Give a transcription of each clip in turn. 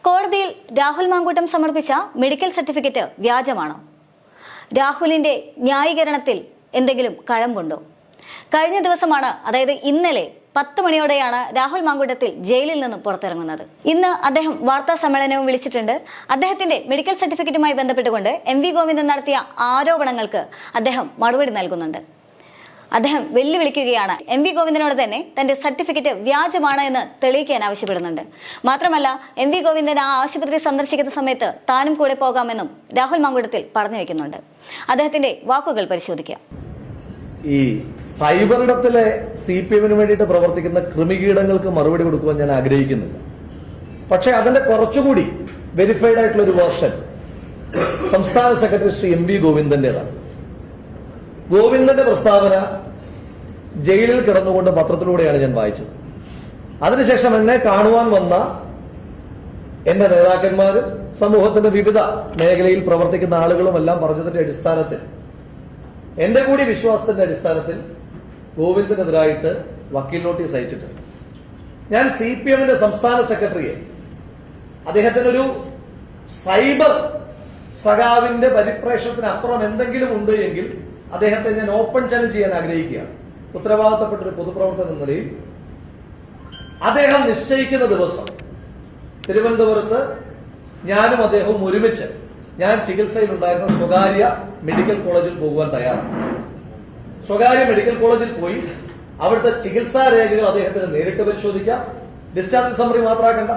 കോടതിയിൽ രാഹുൽ മാങ്കൂട്ടം സമർപ്പിച്ച medical certificate വ്യാജമാണോ? രാഹുലിന്റെ ന്യായീകരണത്തിൽ എന്തെങ്കിലും കഴമ്പുണ്ടോ? കഴിഞ്ഞ ദിവസമാണ്, അതായത് ഇന്നലെ 10 മണിയോടെയാണ് രാഹുൽ മാങ്കൂട്ടത്തിൽ ജയിലിൽ നിന്ന് പുറത്തിറങ്ങുന്നത്. ഇന്ന് അദ്ദേഹം വാർത്താ സമ്മേളനവും വിളിച്ചിട്ടുണ്ട്. അദ്ദേഹത്തിന്റെ മെഡിക്കൽ സർട്ടിഫിക്കറ്റുമായി ബന്ധപ്പെട്ടുകൊണ്ട് MV ഗോവിന്ദൻ നടത്തിയ ആരോപണങ്ങൾക്ക് അദ്ദേഹം മറുപടി നൽകുന്നുണ്ട്. അദ്ദേഹം വെല്ലുവിളിക്കുകയാണ്. MV ഗോവിന്ദനോട് തന്നെ തന്റെ സർട്ടിഫിക്കറ്റ് വ്യാജമാണ് എന്ന് തെളിയിക്കാൻ ആവശ്യപ്പെടുന്നുണ്ട്. മാത്രമല്ല, MV ഗോവിന്ദൻ ആ ആശുപത്രി സന്ദർശിക്കുന്ന സമയത്ത് താനും കൂടെ പോകാമെന്നും രാഹുൽ മാങ്കൂട്ടത്തിൽ പറഞ്ഞു വെക്കുന്നുണ്ട്. അദ്ദേഹത്തിന്റെ വാക്കുകൾ പരിശോധിക്കാം. ഈ സൈബറിടത്തിലെ CPM-ന് വേണ്ടിയിട്ട് പ്രവർത്തിക്കുന്ന കൃമികീടങ്ങൾക്ക് മറുപടി കൊടുക്കുവാൻ ഞാൻ ആഗ്രഹിക്കുന്നില്ല. പക്ഷെ അതിന്റെ കുറച്ചുകൂടി വെരിഫൈഡ് ആയിട്ടുള്ള ഒരു വേർഷൻ സംസ്ഥാന സെക്രട്ടറി ശ്രീ MV ഗോവിന്ദന്റേതാണ്. ഗോവിന്ദന്റെ പ്രസ്താവന ജയിലിൽ കിടന്നുകൊണ്ട് പത്രത്തിലൂടെയാണ് ഞാൻ വായിച്ചത്. അതിനുശേഷം എന്നെ കാണുവാൻ വന്ന എന്റെ നേതാക്കന്മാരും സമൂഹത്തിന്റെ വിവിധ മേഖലയിൽ പ്രവർത്തിക്കുന്ന ആളുകളും എല്ലാം പറഞ്ഞതിന്റെ അടിസ്ഥാനത്തിൽ, എന്റെ കൂടി വിശ്വാസത്തിന്റെ അടിസ്ഥാനത്തിൽ ഗോവിന്ദനെതിരായിട്ട് വക്കീൽ നോട്ടീസ് അയച്ചിട്ടുണ്ട്. ഞാൻ CPM-ന്റെ സംസ്ഥാന സെക്രട്ടറിയെ അദ്ദേഹത്തിനൊരു സൈബർ സഖാവിന്റെ പരിപ്രേക്ഷണത്തിന് അപ്പുറം എന്തെങ്കിലും ഉണ്ട് എങ്കിൽ അദ്ദേഹത്തെ ഞാൻ ഓപ്പൺ ചലഞ്ച് ചെയ്യാൻ ആഗ്രഹിക്കുകയാണ്. ഉത്തരവാദിത്തപ്പെട്ട ഒരു പൊതുപ്രവർത്തകൻ എന്ന നിലയിൽ അദ്ദേഹം നിശ്ചയിക്കുന്ന ദിവസം തിരുവനന്തപുരത്ത് ഞാനും അദ്ദേഹവും ഒരുമിച്ച് ഞാൻ ചികിത്സയിലുണ്ടായിരുന്ന സ്വകാര്യ മെഡിക്കൽ കോളേജിൽ പോകുവാൻ തയ്യാറാണ്. സ്വകാര്യ മെഡിക്കൽ കോളേജിൽ പോയി അവിടുത്തെ ചികിത്സാ രേഖകൾ അദ്ദേഹത്തിന് നേരിട്ട് പരിശോധിക്കാം. ഡിസ്ചാർജ് സമ്മറി മാത്രമാക്കണ്ട,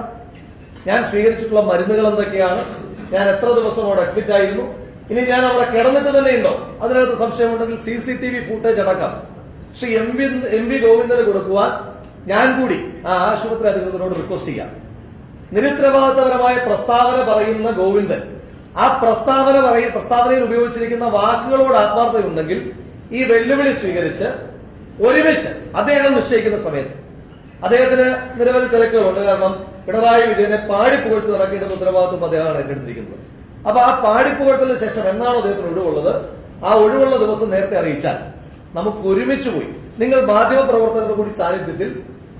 ഞാൻ സ്വീകരിച്ചിട്ടുള്ള മരുന്നുകൾ എന്തൊക്കെയാണ്, ഞാൻ എത്ര ദിവസം അവിടെ അഡ്മിറ്റ് ആയിരുന്നു, ഇനി ഞാൻ അവിടെ കിടന്നിട്ട് തന്നെ ഉണ്ടോ, അതിനകത്ത് സംശയമുണ്ടെങ്കിൽ CCTV ഫൂട്ടേജ് അടക്കം ശ്രീ MV ഗോവിന്ദന് കൊടുക്കുവാൻ ഞാൻ കൂടി ആ ആശുപത്രി അധികൃതരോട് റിക്വസ്റ്റ് ചെയ്യാം. നിരുത്തരവാദിത്തപരമായ പ്രസ്താവന പറയുന്ന ഗോവിന്ദൻ ആ പ്രസ്താവനയിൽ ഉപയോഗിച്ചിരിക്കുന്ന വാക്കുകളോട് ആത്മാർത്ഥതയുണ്ടെങ്കിൽ ഈ വെല്ലുവിളി സ്വീകരിച്ച് ഒരുമിച്ച് അദ്ദേഹം നിശ്ചയിക്കുന്ന സമയത്ത്, അദ്ദേഹത്തിന് നിരവധി തിരക്കുകളുണ്ട്. കാരണം പിണറായി വിജയനെ പാടിപ്പുകഴ്ത്തി നടക്കേണ്ട ഉത്തരവാദിത്വം അദ്ദേഹമാണ് ഏറ്റെടുത്തിരിക്കുന്നത്. അപ്പൊ ആ പാടിപ്പുകഴ്ത്തലിന് ശേഷം എന്നാണോ അദ്ദേഹത്തിന് ഒഴിവുള്ളത്, ആ ഒഴിവുള്ള ദിവസം നേരത്തെ അറിയിച്ചാൽ നമുക്ക് ഒരുമിച്ച് പോയി, നിങ്ങൾ മാധ്യമപ്രവർത്തകരുടെ കൂടി സാന്നിധ്യത്തിൽ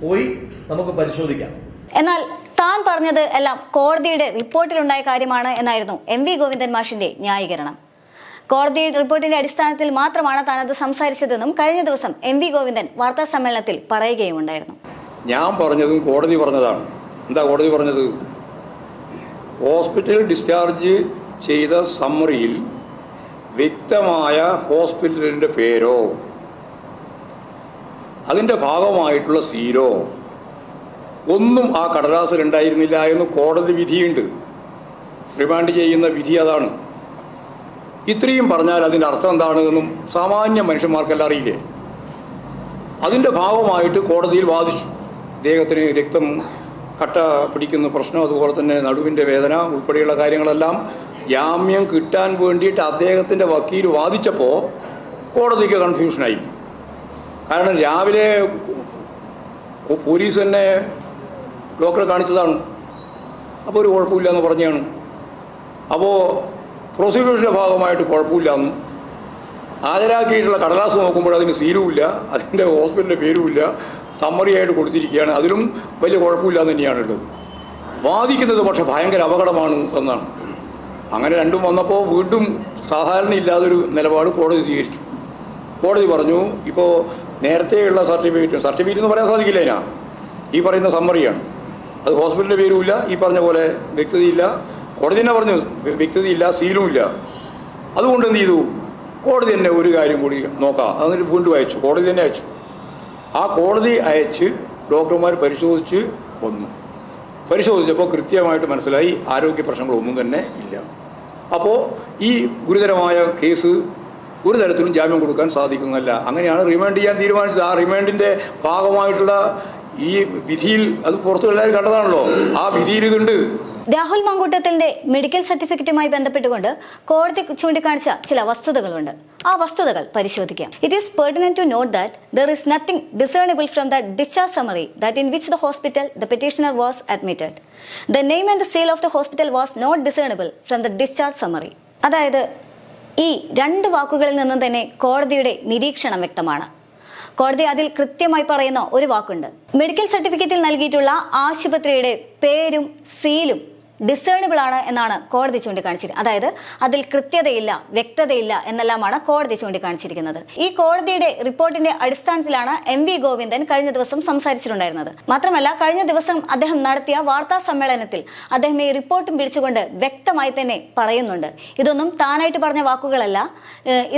പോയി നമുക്ക് പരിശോധിക്കാം. എന്നാൽ താൻ പറഞ്ഞത് എല്ലാം കോടതിയുടെ റിപ്പോർട്ടിലുണ്ടായ കാര്യമാണ് എന്നായിരുന്നു MV ഗോവിന്ദൻ മാഷിന്റെ ന്യായീകരണം. കോടതിയുടെ റിപ്പോർട്ടിന്റെ അടിസ്ഥാനത്തിൽ മാത്രമാണ് താൻ അത് സംസാരിച്ചതെന്നും കഴിഞ്ഞ ദിവസം MV ഗോവിന്ദൻ വാർത്താ സമ്മേളനത്തിൽ പറയുകയുമുണ്ടായിരുന്നു. ഞാൻ പറഞ്ഞതും കോടതി പറഞ്ഞതാണ്. എന്താ കോടതി പറഞ്ഞത്? ഹോസ്പിറ്റൽ ഡിസ്ചാർജ് ചെയ്ത സമ്മറിയിൽ വ്യക്തമായ ഹോസ്പിറ്റലിന്റെ പേരോ അതിന്റെ ഭാഗമായിട്ടുള്ള സീലോ ഒന്നും ആ കടലാസിൽ ഉണ്ടായിരുന്നില്ല എന്ന് കോടതി വിധിയുണ്ട്. റിമാൻഡ് ചെയ്യുന്ന വിധി അതാണ്. ഇത്രയും പറഞ്ഞാൽ അതിന്റെ അർത്ഥം എന്താണ് എന്നും സാമാന്യ മനുഷ്യന്മാർക്കെല്ലാം അറിയില്ലേ? അതിന്റെ ഭാഗമായിട്ട് കോടതിയിൽ വാദിച്ചു. അദ്ദേഹത്തിന് രക്തം കട്ട പിടിക്കുന്ന പ്രശ്നം, അതുപോലെ തന്നെ നടുവിന്റെ വേദന ഉൾപ്പെടെയുള്ള കാര്യങ്ങളെല്ലാം ജാമ്യം കിട്ടാൻ വേണ്ടിയിട്ട് അദ്ദേഹത്തിന്റെ വക്കീൽ വാദിച്ചപ്പോൾ കോടതിക്ക് കൺഫ്യൂഷനായി. കാരണം രാവിലെ പോലീസ് തന്നെ ഡോക്ടറെ കാണിച്ചതാണ്, അപ്പോൾ ഒരു കുഴപ്പമില്ല എന്ന് പറഞ്ഞാണ്. അപ്പോൾ പ്രോസിക്യൂഷൻ്റെ ഭാഗമായിട്ട് കുഴപ്പമില്ല എന്നും ഹാജരാക്കിയിട്ടുള്ള കടലാസ് നോക്കുമ്പോൾ അതിന് സീലുമില്ല, അതിൻ്റെ ഹോസ്പിറ്റലിൻ്റെ പേരുമില്ല, സമ്മറിയായിട്ട് കൊടുത്തിരിക്കുകയാണ്, അതിലും വലിയ കുഴപ്പമില്ല എന്ന് തന്നെയാണ് ഉള്ളത്. വാദിക്കുന്നത് പക്ഷെ ഭയങ്കര അപകടമാണ് എന്നാണ്. അങ്ങനെ രണ്ടും വന്നപ്പോൾ വീണ്ടും സാധാരണ ഇല്ലാതൊരു നിലപാട് കോടതി സ്വീകരിച്ചു. കോടതി പറഞ്ഞു, ഇപ്പോൾ നേരത്തെയുള്ള സർട്ടിഫിക്കറ്റ് എന്ന് പറയാൻ സാധിക്കില്ല, അതിനാ ഈ പറയുന്ന സമ്മറിയാണ്, അത് ഹോസ്പിറ്റലിൻ്റെ പേരുമില്ല, ഈ പറഞ്ഞ പോലെ വ്യക്തതയില്ല, കോടതി തന്നെ പറഞ്ഞു വ്യക്തതയില്ല, സീലുമില്ല. അതുകൊണ്ട് എന്ത് ചെയ്തു, കോടതി തന്നെ ഒരു കാര്യം കൂടി നോക്കാം, എന്നിട്ട് വീണ്ടും അയച്ചു, കോടതി തന്നെ അയച്ചു. ആ കോടതി അയച്ച് ഡോക്ടർമാർ പരിശോധിച്ച് വന്നു. പരിശോധിച്ചപ്പോൾ കൃത്യമായിട്ട് മനസ്സിലായി ആരോഗ്യ പ്രശ്നങ്ങളൊന്നും തന്നെ ഇല്ല. അപ്പോൾ ഈ ഗുരുതരമായ കേസ് ഒരു തരത്തിലും ജാമ്യം കൊടുക്കാൻ സാധിക്കുന്നതല്ല. അങ്ങനെയാണ് റിമാൻഡ് ചെയ്യാൻ തീരുമാനിച്ചത്. ആ റിമാൻഡിൻ്റെ ഭാഗമായിട്ടുള്ള ഈ വിധിയിൽ അത് പുറത്തു എല്ലാവരും കണ്ടതാണല്ലോ, ആ വിധിയിൽ ഇതുണ്ട്. രാഹുൽ മാങ്കൂട്ടത്തിന്റെ മെഡിക്കൽ സർട്ടിഫിക്കറ്റുമായി ബന്ധപ്പെട്ടുകൊണ്ട് കോടതി ചൂണ്ടിക്കാണിച്ച ചില വസ്തുതകളുണ്ട്. ആ വസ്തുതകൾ പരിശോധിക്കാം. It is pertinent to note that there is nothing discernible from the discharge summary that in which the hospital the petitioner was admitted. The name and the seal of the hospital was not discernible from the discharge summary. അതായത് ഈ രണ്ട് വാക്കുകളിൽ നിന്നും തന്നെ കോടതിയുടെ നിരീക്ഷണം വ്യക്തമാണ്. കോടതി അതിൽ കൃത്യമായി പറയുന്ന ഒരു വാക്കുണ്ട്. മെഡിക്കൽ സർട്ടിഫിക്കറ്റിൽ നൽകിയിട്ടുള്ള ആശുപത്രിയുടെ പേരും സീലും ഡിസേണിബിൾ ആണ് എന്നാണ് കോടതി ചൂണ്ടിക്കാണിച്ചിരിക്കുന്നത്. അതായത് അതിൽ കൃത്യതയില്ല, വ്യക്തതയില്ല എന്നെല്ലാമാണ് കോടതി ചൂണ്ടിക്കാണിച്ചിരിക്കുന്നത്. ഈ കോടതിയുടെ റിപ്പോർട്ടിന്റെ അടിസ്ഥാനത്തിലാണ് MV ഗോവിന്ദൻ കഴിഞ്ഞ ദിവസം സംസാരിച്ചിട്ടുണ്ടായിരുന്നത്. മാത്രമല്ല കഴിഞ്ഞ ദിവസം അദ്ദേഹം നടത്തിയ വാർത്താ സമ്മേളനത്തിൽ അദ്ദേഹം ഈ റിപ്പോർട്ടും പിടിച്ചുകൊണ്ട് വ്യക്തമായി തന്നെ പറയുന്നുണ്ട്, ഇതൊന്നും താനായിട്ട് പറഞ്ഞ വാക്കുകളല്ല,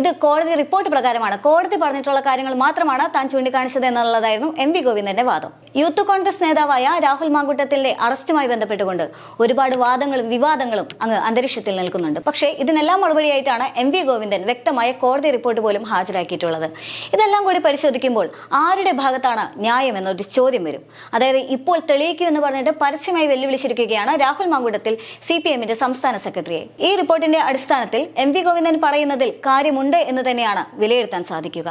ഇത് കോടതി റിപ്പോർട്ട് പ്രകാരമാണ്, കോടതി പറഞ്ഞിട്ടുള്ള കാര്യങ്ങൾ മാത്രമാണ് താൻ ചൂണ്ടിക്കാണിച്ചത് എന്നുള്ളതായിരുന്നു MV ഗോവിന്ദന്റെ വാദം. യൂത്ത് കോൺഗ്രസ് നേതാവായ രാഹുൽ മാങ്കൂട്ടത്തിന്റെ അറസ്റ്റുമായി ബന്ധപ്പെട്ടുകൊണ്ട് ഒരുപാട് വാദങ്ങളും വിവാദങ്ങളും അങ്ങ് അന്തരീക്ഷത്തിൽ നിൽക്കുന്നുണ്ട്. പക്ഷേ ഇതിനെല്ലാം മറുപടിയായിട്ടാണ് MV ഗോവിന്ദൻ വ്യക്തമായ കോടതി റിപ്പോർട്ട് പോലും ഹാജരാക്കിയിട്ടുള്ളത്. ഇതെല്ലാം കൂടി പരിശോധിക്കുമ്പോൾ ആരുടെ ഭാഗത്താണ് ന്യായം എന്നൊരു ചോദ്യം വരും. അതായത് ഇപ്പോൾ തെളിയിക്കൂ എന്ന് പറഞ്ഞിട്ട് പരസ്യമായി വെല്ലുവിളിച്ചിരിക്കുകയാണ് രാഹുൽ മാങ്കൂട്ടത്തിൽ CPMന്റെ സംസ്ഥാന സെക്രട്ടറിയെ. ഈ റിപ്പോർട്ടിന്റെ അടിസ്ഥാനത്തിൽ MV ഗോവിന്ദൻ പറയുന്നതിൽ കാര്യമുണ്ട് എന്ന് തന്നെയാണ് വിലയിരുത്താൻ സാധിക്കുക.